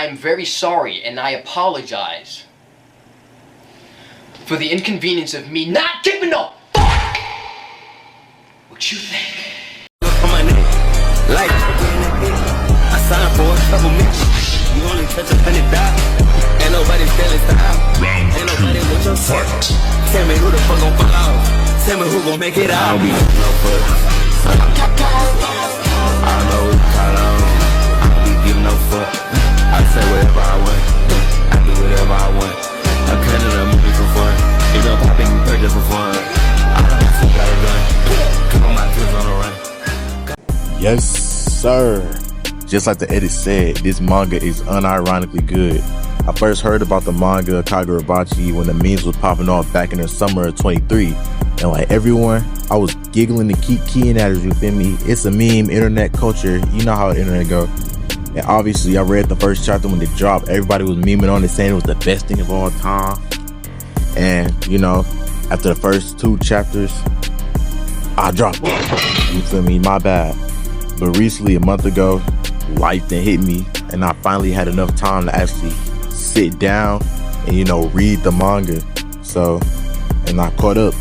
I'm very sorry and I apologize for the inconvenience of me not giving a fuck what you think. Like, I signed for a couple minutes. You only touch $100,000. Ain't nobody feeling style. Ain't nobody with your fight. Tell me who the fuck gon' fall off. Tell me who gon' make it out. I don't be no fuck. I know who to call on. I don't be giving no fuck. I say whatever I want. I do whatever I want. I cut in a movie for fun. If don't pop in, you purchase for fun. I don't have to got it done. Keep on my kids on the run. Yes, sir. Just like the edit said, this manga is unironically good. I first heard about the manga KAGURABACHI when the memes was popping off back in the summer of 23. And like everyone, I was giggling to keep keying at it, you feel me? It's a meme, internet culture, you know how the internet go. And obviously I read the first chapter when it dropped. Everybody was memeing on it saying it was the best thing of all time. And you know, after the first 2 chapters, I dropped it. You feel me? My bad. But recently, a month ago, life then hit me, and I finally had enough time to actually sit down and, you know, read the manga. So, and I caught up,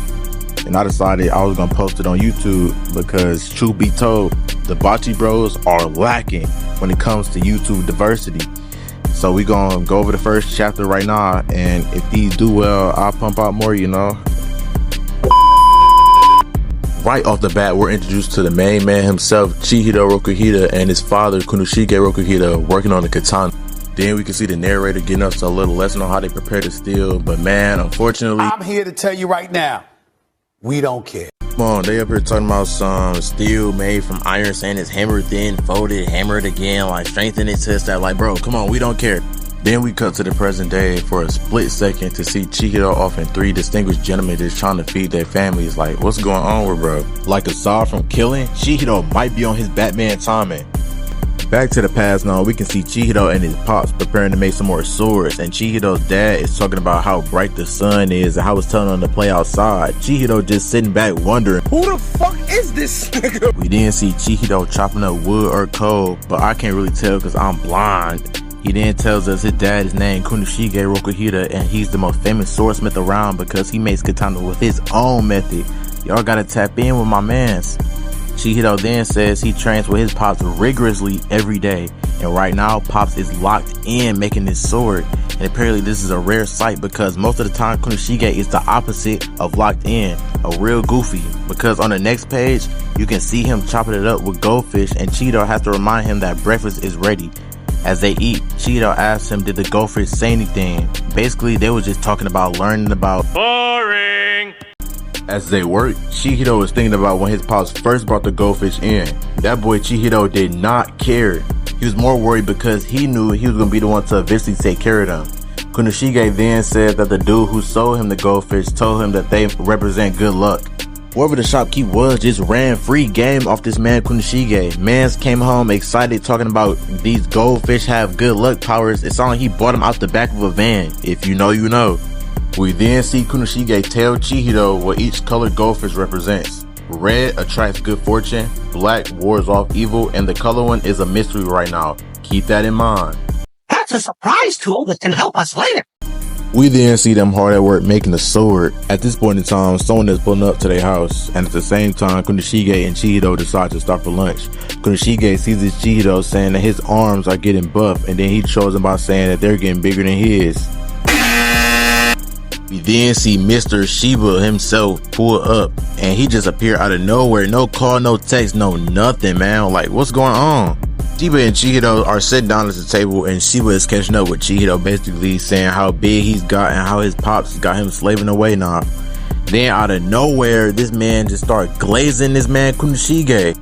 and I decided I was gonna post it on YouTube because, truth be told, the Bachi Bros are lacking when it comes to YouTube diversity. So we gonna go over the first chapter right now, and if these do well, I'll pump out more, you know. Right off the bat, we're introduced to the main man himself, Chihiro Rokuhita, and his father, Kunoshige Rokuhita, working on the katana. Then we can see the narrator getting us a little lesson on how they prepare to steal. But man, unfortunately, I'm here to tell you right now, we don't care. Come on, they up here talking about some steel made from iron, saying it's hammered thin, folded, hammered again, like strengthened it to this, that. Like, bro, come on, we don't care. Then we cut to the present day for a split second to see Chihiro off and 3 distinguished gentlemen just trying to feed their families. Like, what's going on with bro? Like aside from killing, Chihiro might be on his Batman timing. Back to the past now, we can see Chihiro and his pops preparing to make some more swords, and Chihiro's dad is talking about how bright the sun is and how it's telling him to play outside. Chihiro just sitting back wondering, who the fuck is this nigga? We didn't see Chihiro chopping up wood or coal, but I can't really tell because I'm blind. He then tells us his dad is named Kunoshige Rokuhita, and he's the most famous swordsmith around because he makes katana with his own method. Y'all gotta tap in with my mans. Chihiro then says he trains with his pops rigorously every day, and right now Pops is locked in making this sword. And apparently this is a rare sight because most of the time Kunoshige is the opposite of locked in, a real goofy, because on the next page you can see him chopping it up with goldfish, and Chihiro has to remind him that breakfast is ready. As they eat, Chihiro asks him, did the goldfish say anything? Basically, they were just talking about learning about boring. As they work, Chihiro was thinking about when his pops first brought the goldfish in. That boy Chihiro did not care. He was more worried because he knew he was going to be the one to eventually take care of them. Kunoshige then said that the dude who sold him the goldfish told him that they represent good luck. Whoever the shopkeep was just ran free game off this man Kunoshige. Mans came home excited talking about these goldfish have good luck powers. It sounded like he bought them out the back of a van. If you know, you know. We then see Kunoshige tell Chihiro what each colored goldfish represents. Red attracts good fortune, black wards off evil, and the color one is a mystery right now. Keep that in mind. That's a surprise tool that can help us later. We then see them hard at work making the sword. At this point in time, someone is pulling up to their house, and at the same time, Kunoshige and Chihiro decide to stop for lunch. Kunoshige sees his Chihiro saying that his arms are getting buff, and then he shows them by saying that they're getting bigger than his. We then see Mr. Shiba himself pull up, and he just appeared out of nowhere. No call, no text, no nothing, man. Like, what's going on? Shiba and Chihiro are sitting down at the table, and Shiba is catching up with Chihiro, basically saying how big he's got and how his pops got him slaving away now. Then out of nowhere, this man just started glazing this man Kunoshige.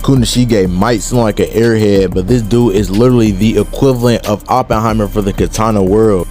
Kunoshige might seem like an airhead, but this dude is literally the equivalent of Oppenheimer for the katana world.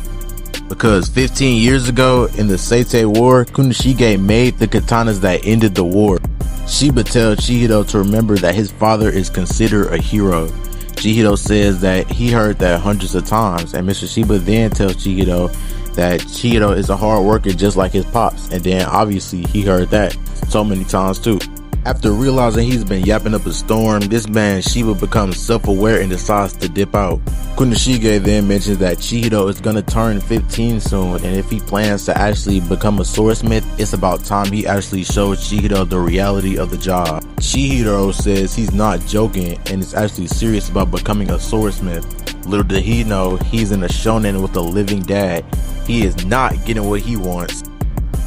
Because 15 years ago in the Seitei War, Kunoshige made the katanas that ended the war. Shiba tells Chihiro to remember that his father is considered a hero. Chihiro says that he heard that hundreds of times, and Mr. Shiba then tells Chihiro that Chihiro is a hard worker just like his pops, and then obviously he heard that so many times too. After realizing he's been yapping up a storm, this man Shiba becomes self-aware and decides to dip out. Kunishige then mentions that Chihiro is gonna turn 15 soon, and if he plans to actually become a swordsmith, it's about time he actually shows Chihiro the reality of the job. Chihiro says he's not joking and is actually serious about becoming a swordsmith. Little did he know, he's in a shonen with a living dad. He is not getting what he wants.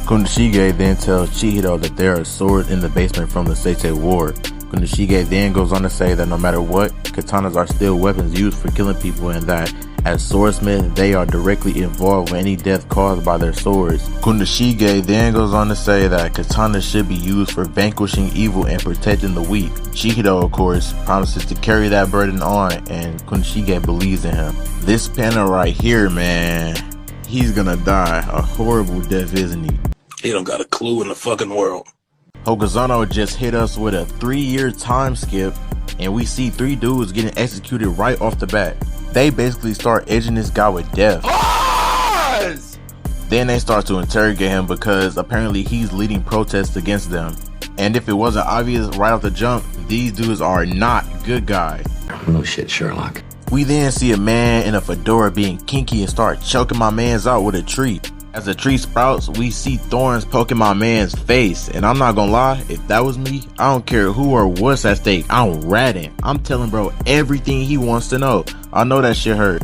Kunishige then tells Chihiro that there are swords in the basement from the Seitei War. Kunishige then goes on to say that no matter what, katanas are still weapons used for killing people, and that as swordsmiths, they are directly involved with any death caused by their swords. Kunishige then goes on to say that katanas should be used for vanquishing evil and protecting the weak. Chihiro, of course, promises to carry that burden on, and Kunishige believes in him. This panel right here, man, he's gonna die a horrible death, isn't he? He don't got a clue in the fucking world. Hokazono just hit us with a 3-year time skip, and we see 3 dudes getting executed right off the bat. They basically start edging this guy with death. Then they start to interrogate him because apparently he's leading protests against them. And if it wasn't obvious right off the jump, these dudes are not good guys. No shit, Sherlock. We then see a man in a fedora being kinky and start choking my mans out with a tree. As the tree sprouts, we see thorns poking my man's face, and I'm not gonna lie, if that was me, I don't care who or what's at stake, I'm ratting. I'm telling bro everything he wants to know. I know that shit hurt.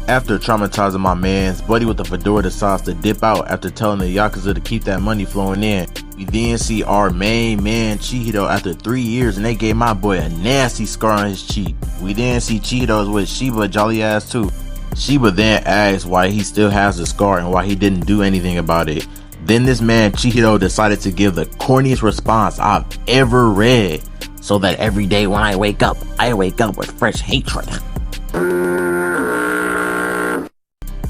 After traumatizing my mans, Buddy with the fedora decides to dip out after telling the Yakuza to keep that money flowing in. We then see our main man Chihiro after 3 years, and they gave my boy a nasty scar on his cheek. We then see Chihiro's with Shiba jolly ass too. Shiba then asks why he still has the scar and why he didn't do anything about it. Then this man Chihiro decided to give the corniest response I've ever read. So that every day when I wake up with fresh hatred.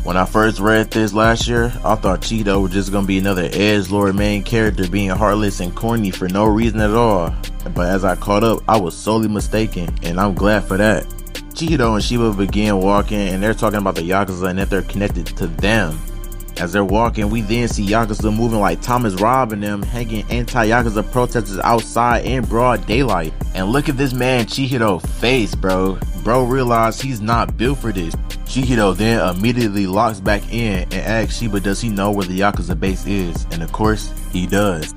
When I first read this last year, I thought Chihiro was just gonna be another edgelord main character being heartless and corny for no reason at all. But as I caught up, I was sorely mistaken, and I'm glad for that. Chihiro and Shiba begin walking, and they're talking about the Yakuza and that they're connected to them. As they're walking, we then see Yakuza moving like Thomas Robb and them, hanging anti-Yakuza protesters outside in broad daylight. And look at this man Chihiro face, bro. Bro realized he's not built for this. Chihiro then immediately locks back in and asks Shiba does he know where the Yakuza base is, and of course, he does.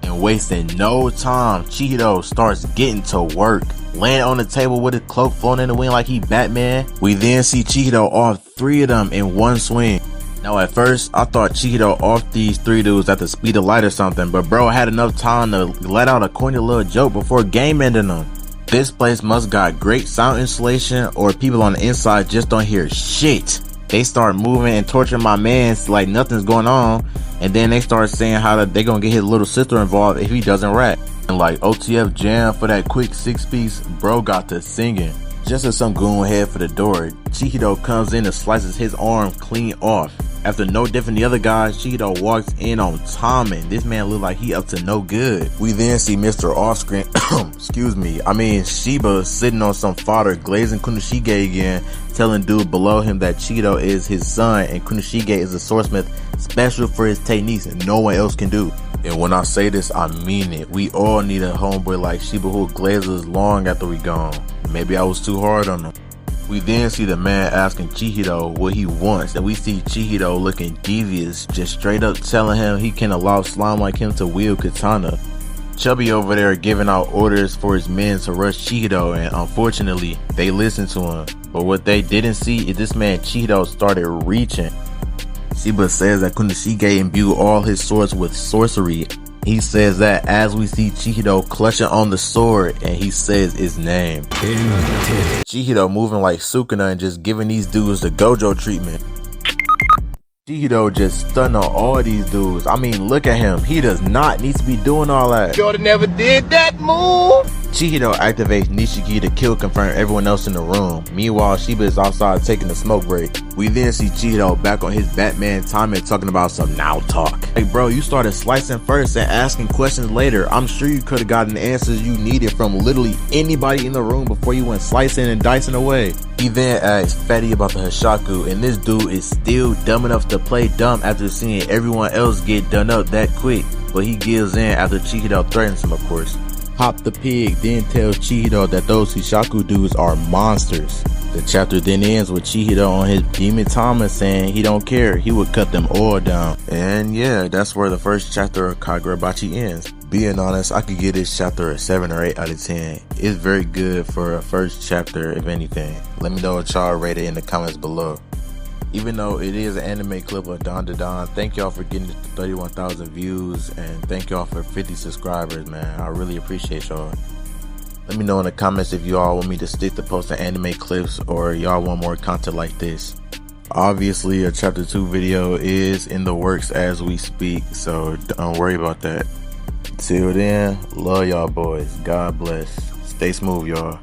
And wasting no time, Chihiro starts getting to work, laying on the table with his cloak floating in the wind like he Batman. We then see Chihiro off 3 of them in one swing. Now at first, I thought Chihiro off these 3 dudes at the speed of light or something, but bro had enough time to let out a corny little joke before game ending them. This place must got great sound insulation, or people on the inside just don't hear shit. They start moving and torturing my mans like nothing's going on, and then they start saying how they gonna get his little sister involved if he doesn't rap. And like OTF jam for that quick 6-piece, bro got to singing. Just as some goon head for the door, Chihiro comes in and slices his arm clean off. After no different than the other guys, Chihiro walks in on Tommen. This man look like he up to no good. We then see Mr. Offscreen, Shiba sitting on some fodder, glazing Kunishige again, telling dude below him that Chihiro is his son and Kunishige is a swordsmith special for his techniques and no one else can do. And when I say this, I mean it. We all need a homeboy like Shiba who glazes long after we gone. Maybe I was too hard on him. We then see the man asking Chihiro what he wants, and we see Chihiro looking devious, just straight up telling him he can allow slime like him to wield katana. Chubby over there giving out orders for his men to rush Chihiro, and unfortunately, they listened to him. But what they didn't see is this man Chihiro started reaching. Shiba says that Kunishige imbued all his swords with sorcery. He says that as we see Chihiro clutching on the sword, and he says his name. Chihiro moving like Sukuna and just giving these dudes the Gojo treatment. Chihiro just stunned on all these dudes. I mean, look at him. He does not need to be doing all that. Jordan never did that move. Chihiro activates Nishiki to kill confirm everyone else in the room. Meanwhile, Shiba is outside taking a smoke break. We then see Chihiro back on his Batman time and talking about some now talk. Hey bro, you started slicing first and asking questions later. I'm sure you could have gotten the answers you needed from literally anybody in the room before you went slicing and dicing away. He then asks Fatty about the Hashaku, and this dude is still dumb enough to play dumb after seeing everyone else get done up that quick. But he gives in after Chihiro threatens him, of course. Pop the pig then tells Chihiro that those Hishaku dudes are monsters. The chapter then ends with Chihiro on his demon Tama saying he don't care, he would cut them all down. And yeah, that's where the first chapter of Kagurabachi ends. Being honest, I could give this chapter a 7 or 8 out of 10. It's very good for a first chapter, if anything. Let me know what y'all rate it in the comments below. Even though it is an anime clip of Don to Don, thank y'all for getting it to 31,000 views, and thank y'all for 50 subscribers, man. I really appreciate y'all. Let me know in the comments if y'all want me to stick to posting anime clips or y'all want more content like this. Obviously, a chapter 2 video is in the works as we speak, so don't worry about that. Till then, love y'all boys. God bless. Stay smooth, y'all.